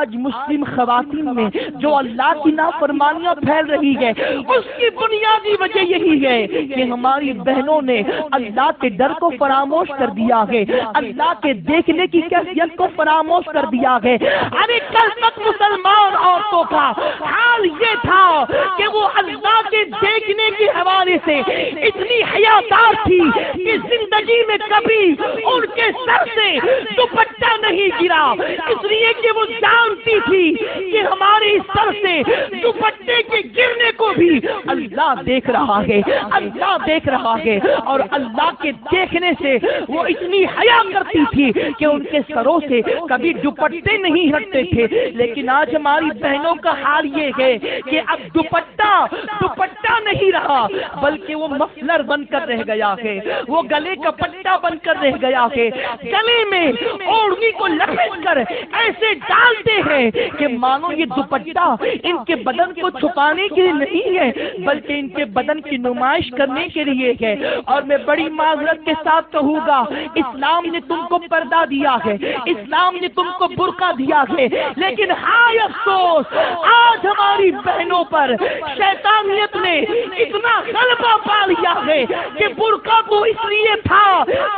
آج مسلم خواتین میں جو اللہ کی نافرمانیاں پھیل رہی ہے، اس کی بنیادی وجہ یہی ہے کہ ہماری بہنوں نے اللہ کے ڈر کو فراموش کر دیا ہے، اللہ کے دیکھنے کی کیفیت کو فراموش کر دیا ہے۔ ارے کل تک مسلمان عورتوں کا حال یہ تھا کہ وہ اللہ کے دیکھنے کے حوالے سے اتنی حیادار تھی کہ زندگی میں کبھی ان کے سر سے دوپٹہ نہیں گرا، اس لیے کہ وہ جانتی تھی کہ ہمارے سر سے دوپٹے کے گرنے کو بھی اللہ دیکھ رہا ہے، اللہ دیکھ رہا ہے، اور اللہ کے دیکھنے سے وہ اتنی حیا کرتی تھی کہ ان کے سروں سے کبھی دوپٹے نہیں ہٹتے تھے۔ لیکن آج ہماری بہنوں کا حال یہ ہے کہ اب دوپٹہ نہیں رہا، بلکہ وہ مفلر بن کر رہ گیا ہے، وہ گلے کا پٹا بن کر رہ گیا ہے، گلے میں اوڑھنی کو لپیٹ کر ایسے ڈالتے ہیں کہ مانو یہ دوپٹہ ان کے بدن کو چھپانے کے لیے نہیں ہے، بلکہ ان کے بدن کی نمائش کرنے کے لیے ہے۔ اور میں بڑی معذرت کے ساتھ کہوں گا، اسلام نے تم کو پردہ دیا ہے، اسلام نے تم کو برقع دیا ہے، لیکن ہائے افسوس آج ہماری بہنوں پر شیطانیت نے اتنا غلبہ پا لیا ہے کہ برقع تو اس لیے تھا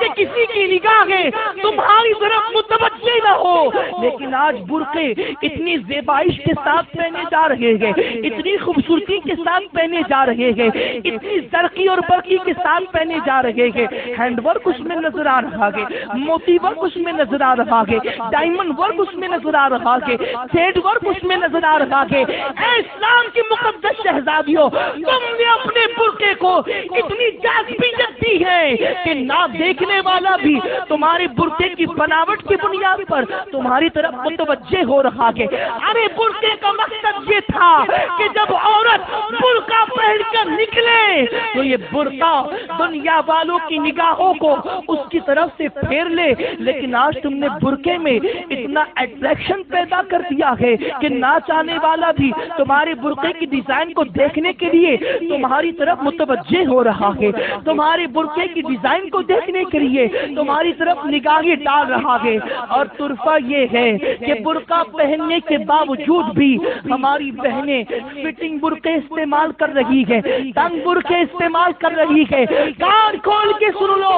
کہ کسی کی نگاہیں تمہاری طرف متوجہ نہ ہو، لیکن آج برقعے اتنی زیبائش کے ساتھ پہنے جا رہے ہیں، اتنی خوبصورتی کے ساتھ پہنے جا رہے ہیں، اتنی زرقی اور برقی کے ساتھ پہنے جا رہے ہیں، ہینڈ ورک اس میں نظر آ رہا ہے، موتی ورک اس میں نظر آ رہا ہے، ڈائمنڈ ورک اس میں نظر آ رہا ہے، تھریڈ ورک اس میں نظر آ رہا ہے۔ اے اسلام کی مقدس شہزادیوں، تم نے اپنے برقعے کو اتنی جاذبیت دی ہے کہ نہ دیکھنے والا بھی تمہارے برقعے کی بناوٹ کی بنیاد پر تمہاری طرف متوجہ ہو رہا ہے۔ ارے برقعے کا مقصد یہ تھا کہ جب عورت برقع پہن کر نکلے تو یہ برقع دنیا والوں کی نگاہوں کو اس کی طرف سے پھیر لے، لیکن آج تم نے برقعے میں اتنا اٹریکشن پیدا کر دیا ہے کہ نہ چاہنے والا بھی تمہارے برقعے کی ڈیزائن کو دیکھنے کے لیے تمہاری طرف متوجہ ہو رہا ہے، تمہارے برقعے کی ڈیزائن کو دیکھنے کے لیے تمہاری طرف نگاہیں ڈال رہا ہے۔ اور طرفہ یہ ہے کہ برقع پہننے کے باوجود بھی ہماری بہنیں فٹنگ برقعے استعمال کر رہی ہے، تنگ برقعے استعمال کر رہی ہے۔ کان کھول کے سن لو،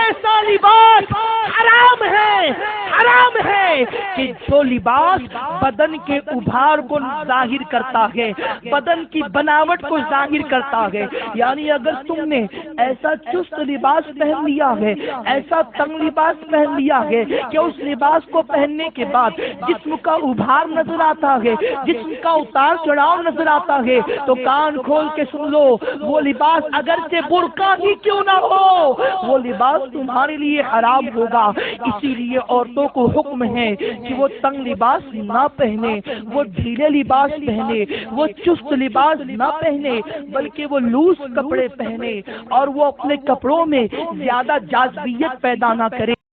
ایسا لباس حرام ہے، حرام ہے کہ جو لباس بدن کے ابھار کو ظاہر کرتا ہے، بدن کی بناوٹ کو ظاہر کرتا ہے۔ یعنی اگر تم نے ایسا چست لباس پہن لیا ہے، ایسا تنگ لباس پہن لیا ہے کہ اس لباس کو پہننے کے بعد جسم کا ابھار نظر آتا ہے، جسم کا اتار چڑھاؤ نظر آتا ہے، تو کان کھول کے سن لو، وہ لباس اگرچہ برقع ہی کیوں نہ ہو، وہ لباس تمہارے لیے حرام ہوگا۔ اسی لیے عورتوں کو حکم ہے کہ وہ تنگ لباس نہ پہنے، وہ ڈھیلے لباس پہنے، وہ چست لباس نہ پہنے، بلکہ وہ لوز کپڑے پہنے، اور وہ اپنے کپڑوں میں زیادہ جاذبیت پیدا نہ کرے۔